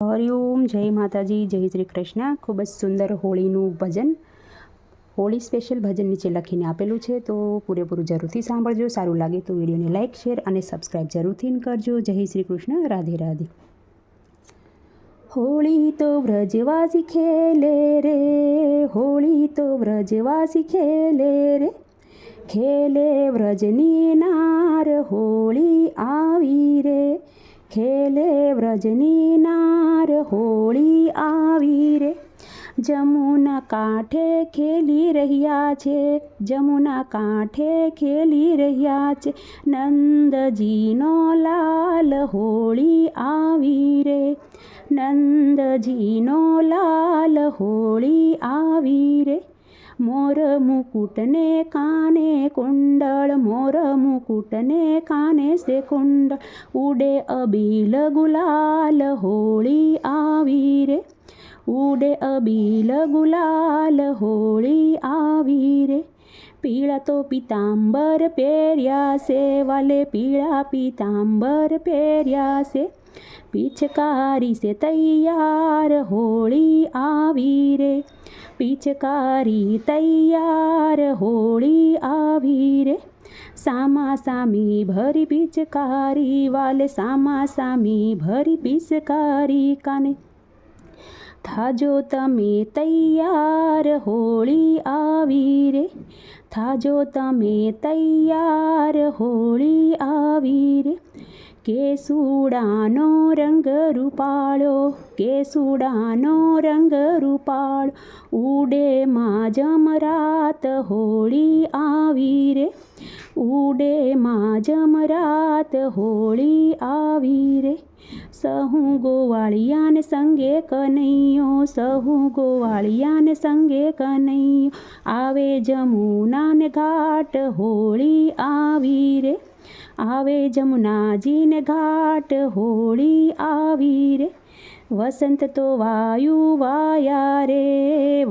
હરિઓમ, જય માતાજી, જય શ્રી કૃષ્ણ। ખૂબ જ સુંદર હોળીનું ભજન, હોળી સ્પેશિયલ ભજન નીચે લખીને આપેલું છે, તો પૂરેપૂરું જરૂરથી સાંભળજો। સારું લાગે તો વિડીયોને લાઇક, શેર અને સબસ્ક્રાઈબ જરૂરથી કરજો। જય શ્રી કૃષ્ણ, રાધે રાધે। હોળી તો વ્રજવાસી ખેલે રે, હોળી તો વ્રજવાસી ખેલે રે, ખેલે વ્રજની નાર હોળી આવી રે, ખેલે વ્રજની નાર હોળી આવી રે। જમુના કાંઠે ખેલી રહ્યા છે, જમુના કાંઠે ખેલી રહ્યા છે, નંદજીનો લાલ હોળી આવી રે, નંદજીનો લાલ હોળી આવી રે। મોર મુકુટને કાને કુંડળ, મોર મુકુટને કાને સે કુંડળ, ઉડે અબીલ ગુલાલ હોળી આવી રે, ઉડે અબીલ ગુલાલ હોળી આવી રે। પીળા તો પીતાંબર પહેર્યા છે વાલે, પીળા પીતાંબર પહેર્યા છે, પિચકારી સે તૈયાર હોળી આવી રે, પિચકારી તૈયાર હોળી આવી રે। સામા સામી ભરી પિચકારી વાલે, સામા સામી ભરી પિચકારી કાને, થાજો તમે તૈયાર હોળી આવી રે, થાજો તમે તૈયાર હોળી આવી રે। કેસુડાનો રંગ રૂપાળો, કેસુડાનો રંગ રૂપાળો, ઉડે માં જમરાત હોળી આવી રે, ઉડે માં જમરાત હોળી આવી રે। સહુ ગોવાળિયાને સંગે કનૈયો, સહુ ગોવાળિયાને સંગે કનૈયો, આવે જમુનાને ઘાટ હોળી આવી રે, આવે જમુનાજીને ઘાટ હોળી આવી રે। વસંત તો વાયુ વાયા રે,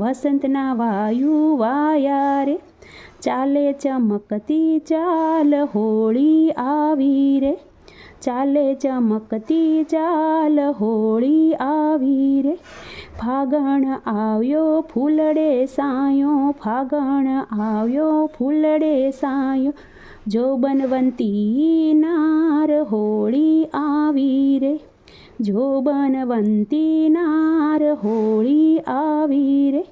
વસંતના વાયુ વાયા રે, ચાલે ચમકતી ચાલ હોળી આવી રે, ચાલે ચમકતી ચાલ હોળી આવી રે। ફાગણ આવ્યો ફૂલડે સાયો, ફાગણ આવ્યો ફૂલડે સાયો, જોબનવંતી નાર હોળી આવી રે, જોબનવંતી નાર હોળી આવી રે।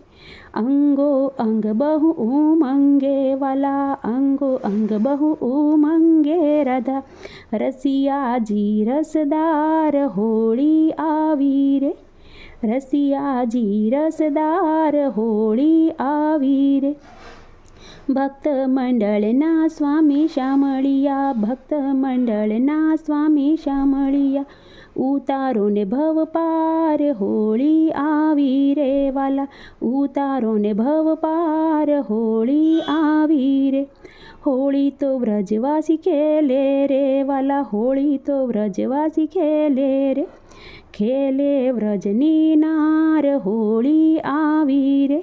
અંગો અંગ બહુ ઉમંગે વાલા, અંગો અંગ બહુ ઉમંગે રાધા, રસિયાજી રસદાર હોળી આવી રે, રસિયાજી રસદાર હોળી આવી રે। ભક્ત મંડળના સ્વામી શામળિયા, ભક્ત મંડળના સ્વામી શામળિયા, ઉતારો ને ભવ પાર હોળી આવી રે વાલા, ઉતારો ને ભવ પાર હોળી આવી રે। હોળી તો વ્રજવાસી ખેલે રે વાલા, હોળી તો વ્રજવાસી ખેલે રે, ખેલે વ્રજની નાર હોળી આવી રે,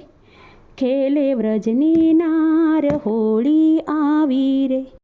ખેલે વ્રજની નાર હોળી આવી રે।